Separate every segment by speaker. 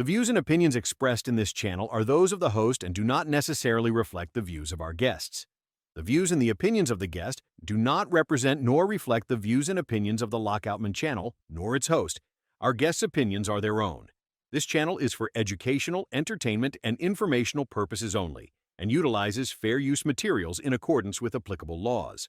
Speaker 1: The views and opinions expressed in this channel are those of the host and do not necessarily reflect the views of our guests. The views and the opinions of the guest do not represent nor reflect the views and opinions of the Lockoutmen channel, nor its host. Our guests' opinions are their own. This channel is for educational, entertainment, and informational purposes only, and utilizes fair use materials in accordance with applicable laws.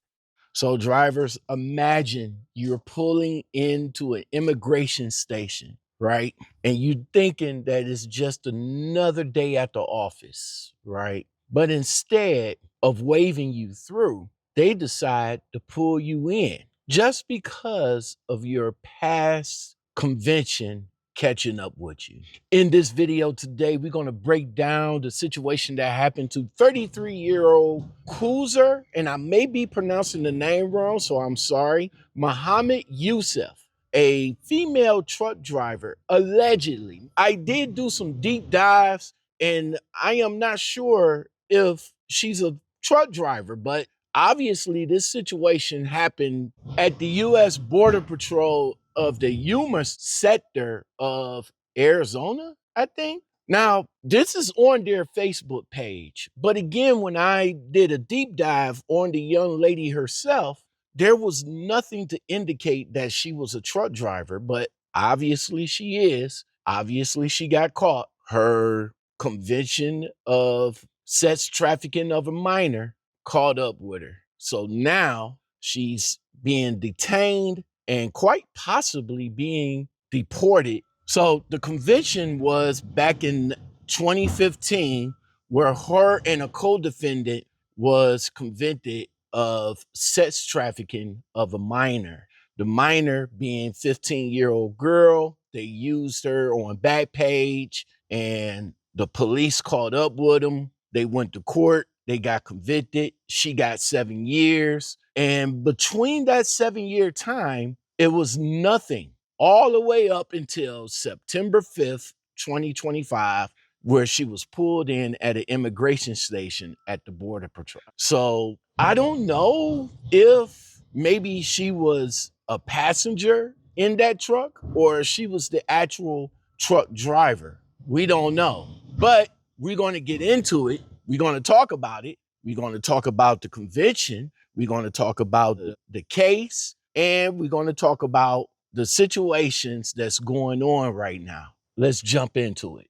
Speaker 2: So drivers, imagine you're pulling into an immigration station, right? And you're thinking that it's just another day at the office, right? But instead of waving you through, they decide to pull you in just because of your past convention catching up with you. In this video today, we're going to break down the situation that happened to 33-year-old Kauser, and I may be pronouncing the name wrong, so I'm sorry, Mohamoud Yusuf, a female truck driver, allegedly. I did do some deep dives, and I am not sure if she's a truck driver, but obviously this situation happened at the U.S. Border Patrol of the Yuma sector of Arizona, I think. Now, this is on their Facebook page. But again, when I did a deep dive on the young lady herself, there was nothing to indicate that she was a truck driver, but obviously she is. Obviously she got caught. Her conviction of sex trafficking of a minor caught up with her. So now she's being detained and quite possibly being deported. So the conviction was back in 2015, where her and a co-defendant was convicted of sex trafficking of a minor. The minor being 15-year-old girl. They used her on Backpage, and the police caught up with them. They went to court. They got convicted. She got 7 years. And between that 7-year time, it was nothing all the way up until September 5th, 2025, where she was pulled in at an immigration station at the Border Patrol. So I don't know if maybe she was a passenger in that truck or she was the actual truck driver. We don't know. But we're going to get into it. We're going to talk about it. We're going to talk about the conviction. We're going to talk about the case. And we're going to talk about the situations that's going on right now. Let's jump into it.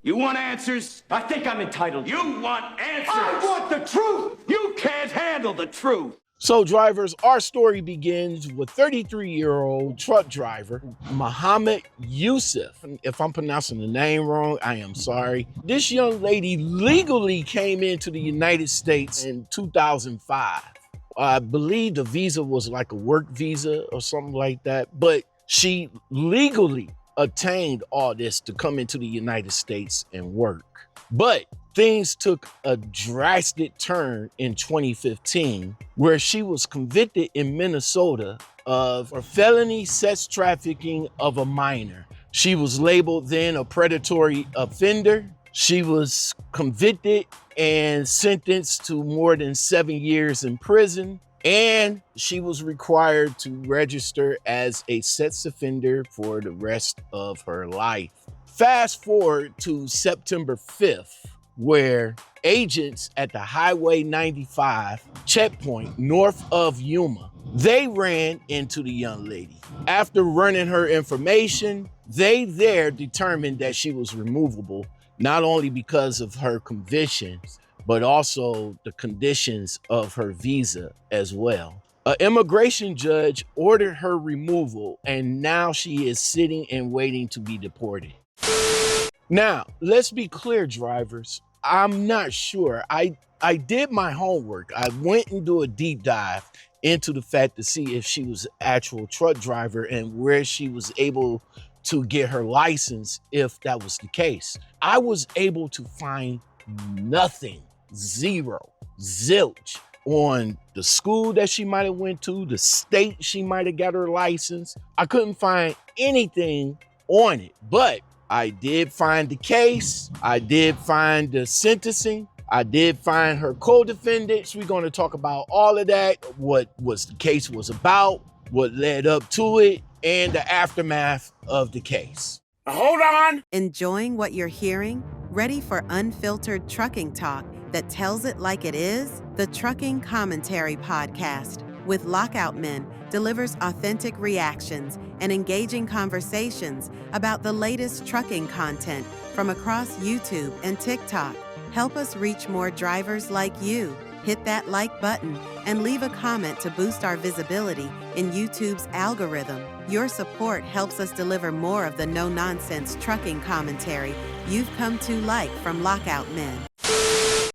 Speaker 3: You want answers?
Speaker 4: I think I'm entitled.
Speaker 3: You want answers?
Speaker 4: I want the truth!
Speaker 3: You can't handle the truth!
Speaker 2: So drivers, our story begins with 33-year-old truck driver Mohamoud Yusuf. If I'm pronouncing the name wrong, I am sorry. This young lady legally came into the United States in 2005. I believe the visa was like a work visa or something like that, but she legally attained all this to come into the United States and work. But things took a drastic turn in 2015, where she was convicted in Minnesota of a felony sex trafficking of a minor. She was labeled then a predatory offender. She was convicted and sentenced to more than 7 years in prison. And she was required to register as a sex offender for the rest of her life. Fast forward to September 5th, where agents at the Highway 95 checkpoint north of Yuma, they ran into the young lady. After running her information, they there determined that she was removable, not only because of her convictions, but also the conditions of her visa as well. An immigration judge ordered her removal, and now she is sitting and waiting to be deported. Now, let's be clear, drivers. I'm not sure. I did my homework. I went and do a deep dive into the fact to see if she was an actual truck driver and where she was able to get her license if that was the case. I was able to find nothing, zero, zilch, on the school that she might have went to, the state she might have got her license. I couldn't find anything on it, but I did find the case. I did find the sentencing. I did find her co-defendants. We're going to talk about all of that, what the case was about, what led up to it, and the aftermath of the case. Hold on.
Speaker 5: Enjoying what you're hearing? Ready for unfiltered trucking talk that tells it like it is? The Trucking Commentary Podcast with Lockoutmen delivers authentic reactions and engaging conversations about the latest trucking content from across YouTube and TikTok. Help us reach more drivers like you. Hit that like button and leave a comment to boost our visibility in YouTube's algorithm. Your support helps us deliver more of the no-nonsense trucking commentary you've come to like from Lockoutmen.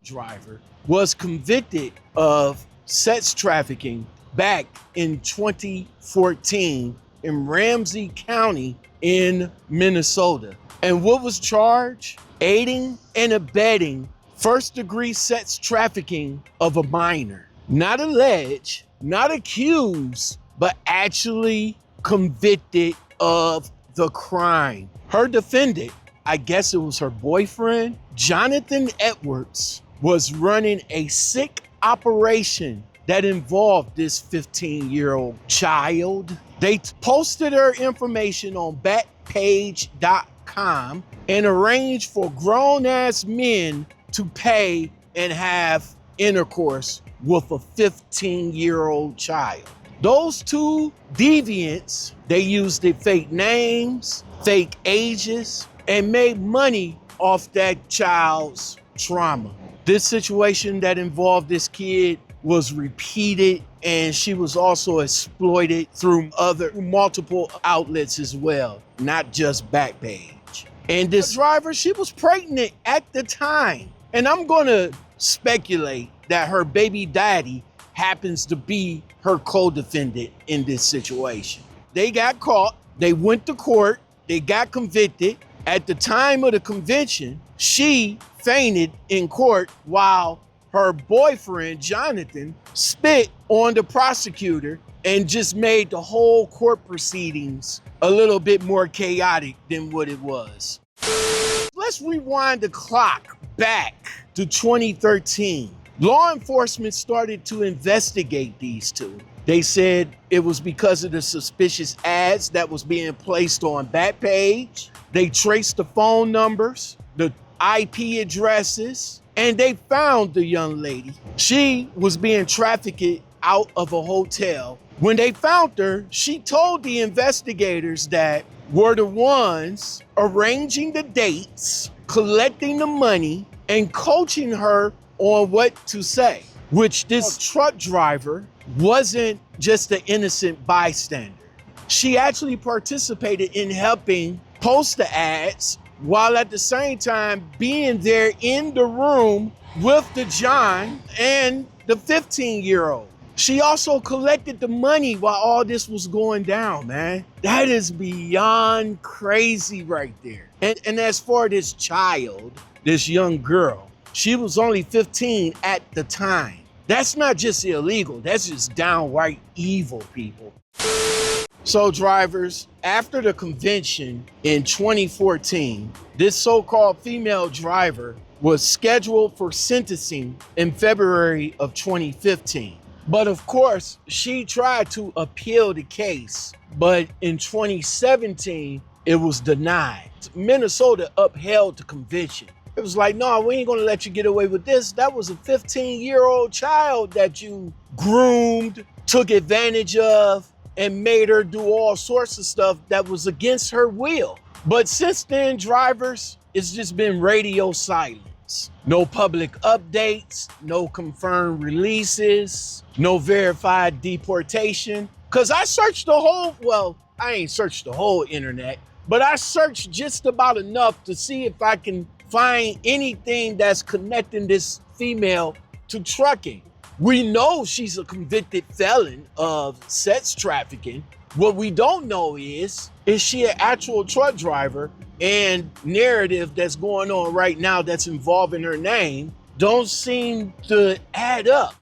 Speaker 2: Driver was convicted of sex trafficking back in 2014 in Ramsey County in Minnesota. And what was charged? Aiding and abetting first-degree sex trafficking of a minor. Not alleged, not accused, but actually convicted of the crime. Her defendant, I guess it was her boyfriend, Jonathan Edwards, was running a sick operation that involved this 15-year-old child. They posted her information on Backpage.com and arranged for grown-ass men to pay and have intercourse with a 15-year-old child. Those two deviants, they used their fake names, fake ages, and made money off that child's trauma. This situation that involved this kid was repeated, and she was also exploited through multiple outlets as well, not just Backpage. And this driver, she was pregnant at the time. And I'm gonna speculate that her baby daddy happens to be her co-defendant in this situation. They got caught, they went to court, they got convicted. At the time of the conviction, she fainted in court while her boyfriend, Jonathan, spit on the prosecutor and just made the whole court proceedings a little bit more chaotic than what it was. Let's rewind the clock back to 2013. Law enforcement started to investigate these two. They said it was because of the suspicious ads that was being placed on Backpage. They traced the phone numbers, the IP addresses, and they found the young lady. She was being trafficked out of a hotel. When they found her, she told the investigators that were the ones arranging the dates, collecting the money, and coaching her on what to say, which this truck driver wasn't just an innocent bystander. She actually participated in helping post the ads while at the same time being there in the room with the John and the 15-year-old. She also collected the money while all this was going down, man. That is beyond crazy right there. And as for this child, this young girl, she was only 15 at the time. That's not just illegal, that's just downright evil, people. So drivers, after the convention in 2014, this so-called female driver was scheduled for sentencing in February of 2015. But of course, she tried to appeal the case, but in 2017, it was denied. Minnesota upheld the conviction. It was like, no, we ain't gonna let you get away with this. That was a 15-year-old child that you groomed, took advantage of, and made her do all sorts of stuff that was against her will. But since then, drivers, it's just been radio silence. No public updates, no confirmed releases, no verified deportation. Cause I searched I ain't searched the whole internet, but I searched just about enough to see if I can find anything that's connecting this female to trucking. We know she's a convicted felon of sex trafficking. What we don't know is she an actual truck driver? And narrative that's going on right now that's involving her name don't seem to add up.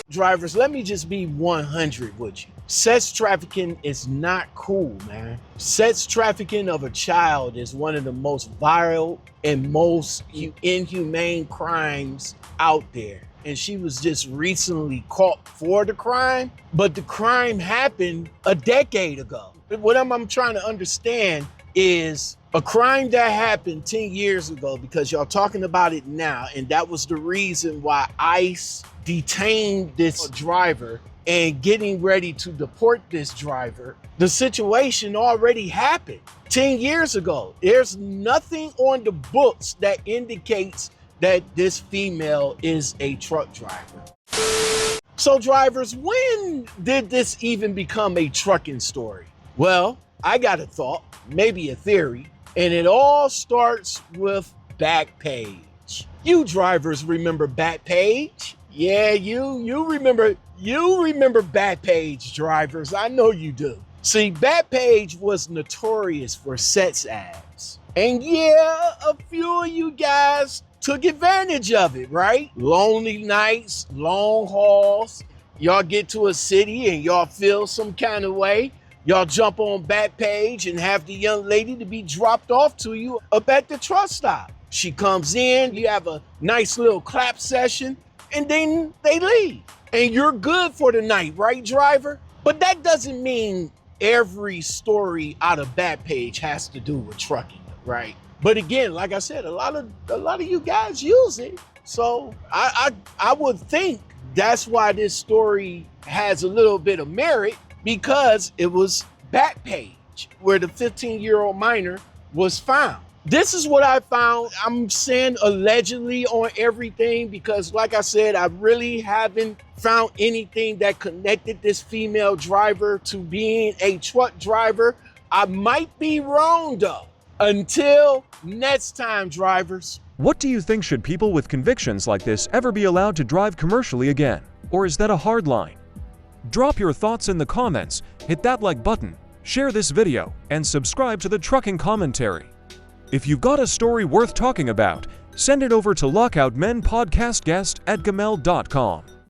Speaker 2: Drivers, let me just be 100 with you. Sex trafficking is not cool, man. Sex trafficking of a child is one of the most vile and most inhumane crimes out there. And she was just recently caught for the crime, but the crime happened a decade ago. What I'm trying to understand is A crime that happened 10 years ago, because y'all talking about it now, and that was the reason why ICE detained this driver and getting ready to deport this driver. The situation already happened 10 years ago. There's nothing on the books that indicates that this female is a truck driver. So drivers, when did this even become a trucking story? Well, I got a thought, maybe a theory, and it all starts with Backpage. You drivers remember Backpage? Yeah, you remember Backpage, drivers. I know you do. See, Backpage was notorious for sex ads. And yeah, a few of you guys took advantage of it, right? Lonely nights, long hauls. Y'all get to a city and y'all feel some kind of way. Y'all jump on Backpage and have the young lady to be dropped off to you up at the truck stop. She comes in, you have a nice little clap session, and then they leave. And you're good for the night, right, driver? But that doesn't mean every story out of Backpage has to do with trucking, right? But again, like I said, a lot of you guys use it. So I would think that's why this story has a little bit of merit, because it was Backpage where the 15-year-old minor was found. This is what I found. I'm saying allegedly on everything because, like I said, I really haven't found anything that connected this female driver to being a truck driver. I might be wrong though. Until next time, drivers.
Speaker 6: What do you think? Should people with convictions like this ever be allowed to drive commercially again? Or is that a hard line? Drop your thoughts in the comments, hit that like button, share this video, and subscribe to the Trucking Commentary. If you've got a story worth talking about, send it over to lockoutmenpodcastguest@gmail.com.